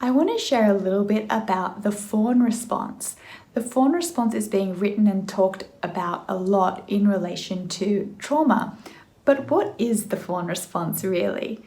I want to share a little bit about the Fawn Response. The Fawn Response is being written and talked about a lot in relation to trauma. But what is the Fawn Response really?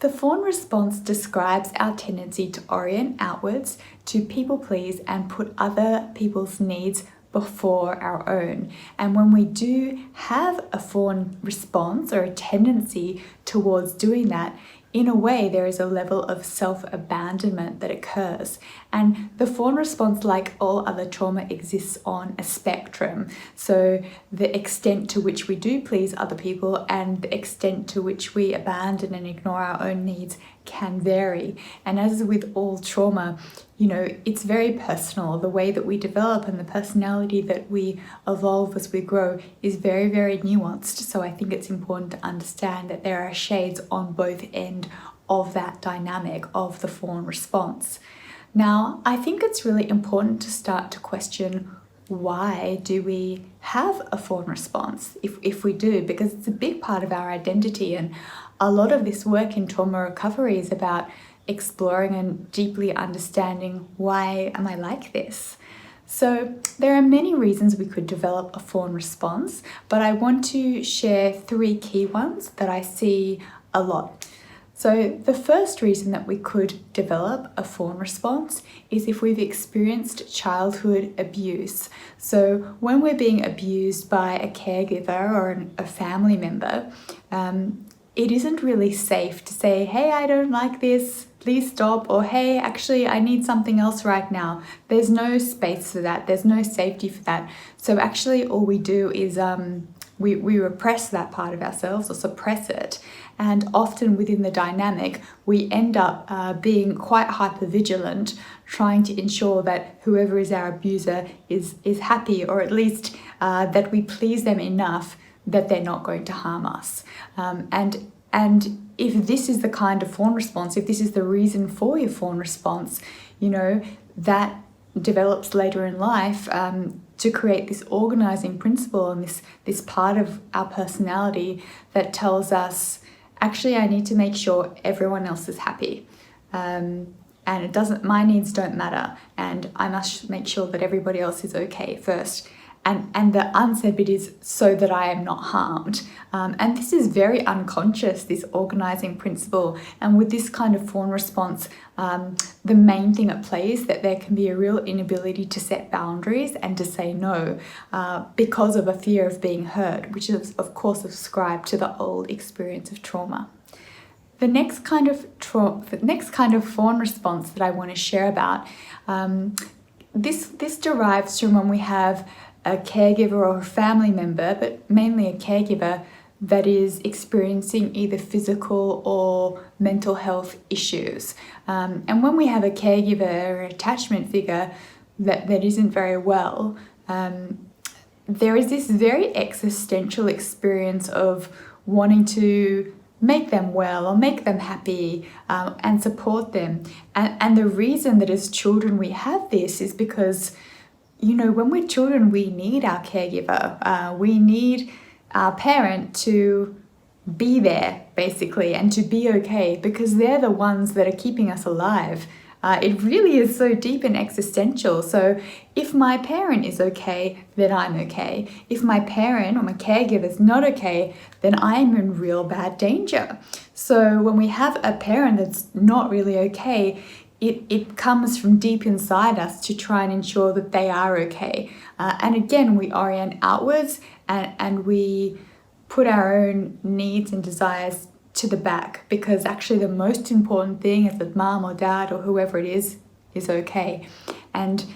The Fawn Response describes our tendency to orient outwards, to people please and put other people's needs before our own. And when we do have a fawn response or a tendency towards doing that, in a way, there is a level of self-abandonment that occurs. And the fawn response, like all other trauma, exists on a spectrum. So the extent to which we do please other people and the extent to which we abandon and ignore our own needs can vary. And as with all trauma, it's very personal. The way that we develop and the personality that we evolve as we grow is very, very nuanced. So I think it's important to understand that there are shades on both ends of that dynamic of the fawn response. Now, I think it's really important to start to question, why do we have a fawn response if we do? Because it's a big part of our identity, and a lot of this work in trauma recovery is about exploring and deeply understanding, why am I like this? So there are many reasons we could develop a fawn response, but I want to share 3 key ones that I see a lot. So the first reason that we could develop a fawn response is if we've experienced childhood abuse. So when we're being abused by a caregiver or a family member, it isn't really safe to say, hey, I don't like this, please stop, or hey, actually, I need something else right now. There's no space for that. There's no safety for that. So actually all we do is we repress that part of ourselves or suppress it. And often within the dynamic, we end up being quite hypervigilant, trying to ensure that whoever is our abuser is happy, or at least that we please them enough that they're not going to harm us. And if this is the kind of fawn response, if this is the reason for your fawn response, that develops later in life to create this organizing principle and this part of our personality that tells us, actually, I need to make sure everyone else is happy. And my needs don't matter, and I must make sure that everybody else is okay first. And the unsaid bit is so that I am not harmed. And this is very unconscious, this organizing principle. And with this kind of fawn response, the main thing at play is that there can be a real inability to set boundaries and to say no because of a fear of being hurt, which is of course ascribed to the old experience of trauma. The next kind of fawn response that I want to share about, this derives from when we have a caregiver or a family member, but mainly a caregiver, that is experiencing either physical or mental health issues. And when we have a caregiver or attachment figure that isn't very well, there is this very existential experience of wanting to make them well or make them happy and support them. And the reason that as children we have this is because when we're children, we need our caregiver. We need our parent to be there, basically, and to be okay, because they're the ones that are keeping us alive. It really is so deep and existential. So if my parent is okay, then I'm okay. If my parent or my caregiver is not okay, then I'm in real bad danger. So when we have a parent that's not really okay, it comes from deep inside us to try and ensure that they are okay. And again, we orient outwards and we put our own needs and desires to the back, because actually the most important thing is that mom or dad or whoever it is okay. And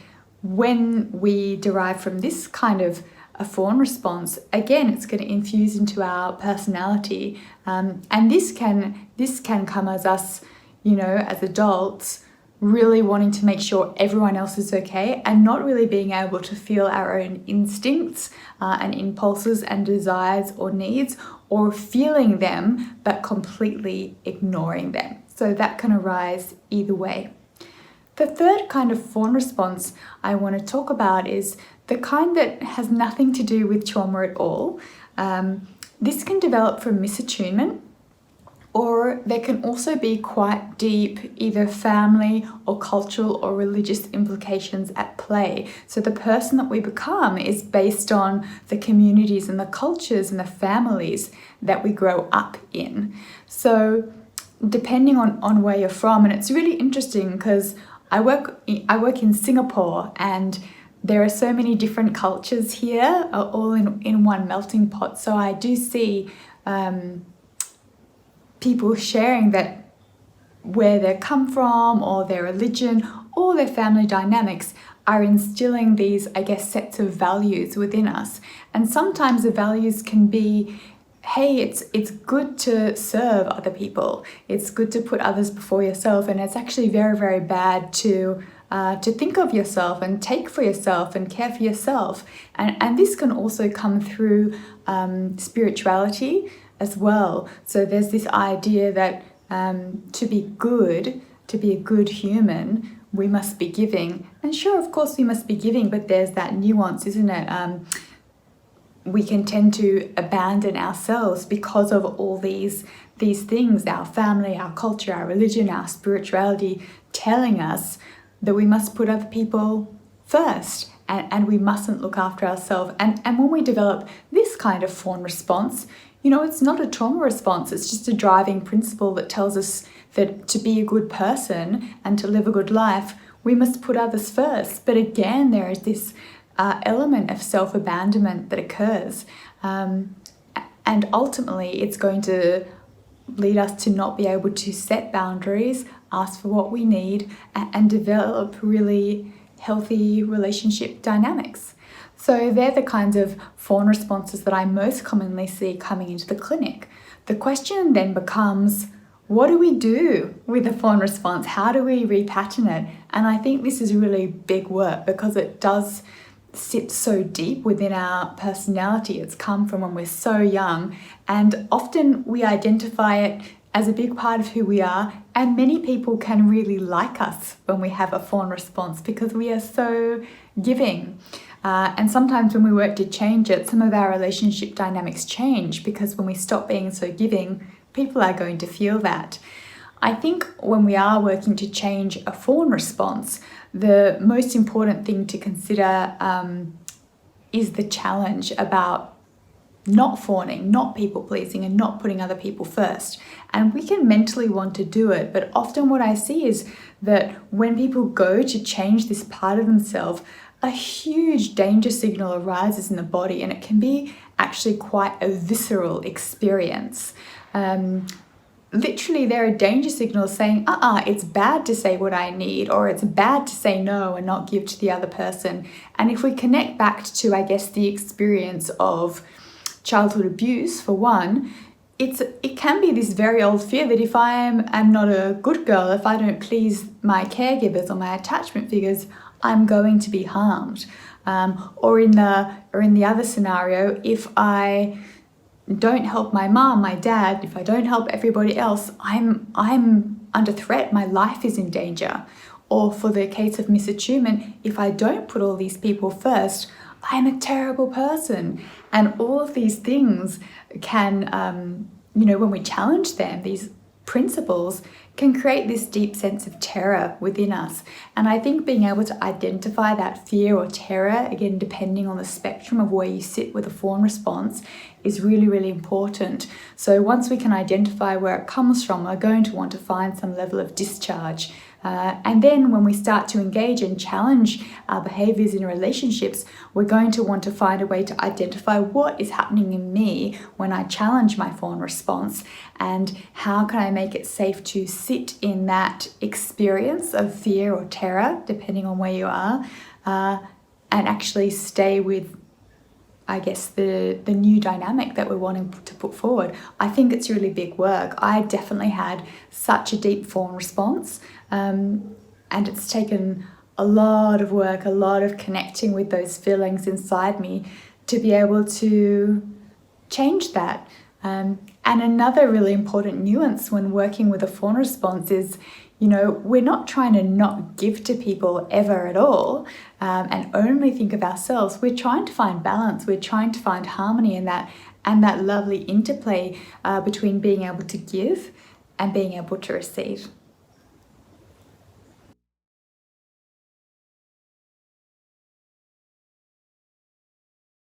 when we derive from this kind of a fawn response, again, it's going to infuse into our personality. And this can come as us, as adults, really wanting to make sure everyone else is okay and not really being able to feel our own instincts and impulses and desires or needs, or feeling them but completely ignoring them. So that can arise either way. The third kind of fawn response I want to talk about is the kind that has nothing to do with trauma at all. This can develop from misattunement, Or there can also be quite deep either family or cultural or religious implications at play. So the person that we become is based on the communities and the cultures and the families that we grow up in. So depending on where you're from, and it's really interesting because I work in Singapore, and there are so many different cultures here, all in one melting pot. So I do see people sharing that where they come from or their religion or their family dynamics are instilling these, I guess, sets of values within us. And sometimes the values can be, hey, it's good to serve other people. It's good to put others before yourself. And it's actually very, very bad to think of yourself and take for yourself and care for yourself. And this can also come through spirituality as well. So there's this idea that to be a good human, we must be giving. And sure, of course we must be giving, but there's that nuance, isn't it? We can tend to abandon ourselves because of all these things, our family, our culture, our religion, our spirituality, telling us that we must put other people first and we mustn't look after ourselves. And when we develop this kind of fawn response, it's not a trauma response, it's just a driving principle that tells us that to be a good person and to live a good life, we must put others first. But again, there is this element of self-abandonment that occurs. And ultimately, it's going to lead us to not be able to set boundaries, ask for what we need, and develop really healthy relationship dynamics. So they're the kinds of fawn responses that I most commonly see coming into the clinic. The question then becomes, what do we do with the fawn response? How do we repattern it? And I think this is really big work because it does sit so deep within our personality. It's come from when we're so young, and often we identify it as a big part of who we are, and many people can really like us when we have a fawn response because we are so giving. And sometimes when we work to change it, some of our relationship dynamics change because when we stop being so giving, people are going to feel that. I think when we are working to change a fawn response, the most important thing to consider is the challenge about not fawning, not people pleasing, and not putting other people first. And we can mentally want to do it, but often what I see is that when people go to change this part of themselves, a huge danger signal arises in the body, and it can be actually quite a visceral experience. Literally, there are danger signals saying, it's bad to say what I need, or it's bad to say no and not give to the other person. And if we connect back to, I guess, the experience of childhood abuse, for one, it can be this very old fear that if I'm not a good girl, if I don't please my caregivers or my attachment figures, I'm going to be harmed. Or in the other scenario, if I don't help my mom, my dad, if I don't help everybody else, I'm under threat, my life is in danger. Or for the case of misattunement, if I don't put all these people first, I'm a terrible person. And all of these things can, when we challenge them, these principles can create this deep sense of terror within us. And I think being able to identify that fear or terror, again, depending on the spectrum of where you sit with a fawn response, is really, really important. So once we can identify where it comes from, we're going to want to find some level of discharge. And then when we start to engage and challenge our behaviors in relationships, we're going to want to find a way to identify what is happening in me when I challenge my fawn response, and how can I make it safe to sit in that experience of fear or terror, depending on where you are, and actually stay with, I guess, the new dynamic that we're wanting to put forward. I think it's really big work. I definitely had such a deep fawn response, and it's taken a lot of work, a lot of connecting with those feelings inside me to be able to change that. And another really important nuance when working with a fawn response is, we're not trying to not give to people ever at all, and only think of ourselves. We're trying to find balance. We're trying to find harmony in that. and that lovely interplay between being able to give and being able to receive.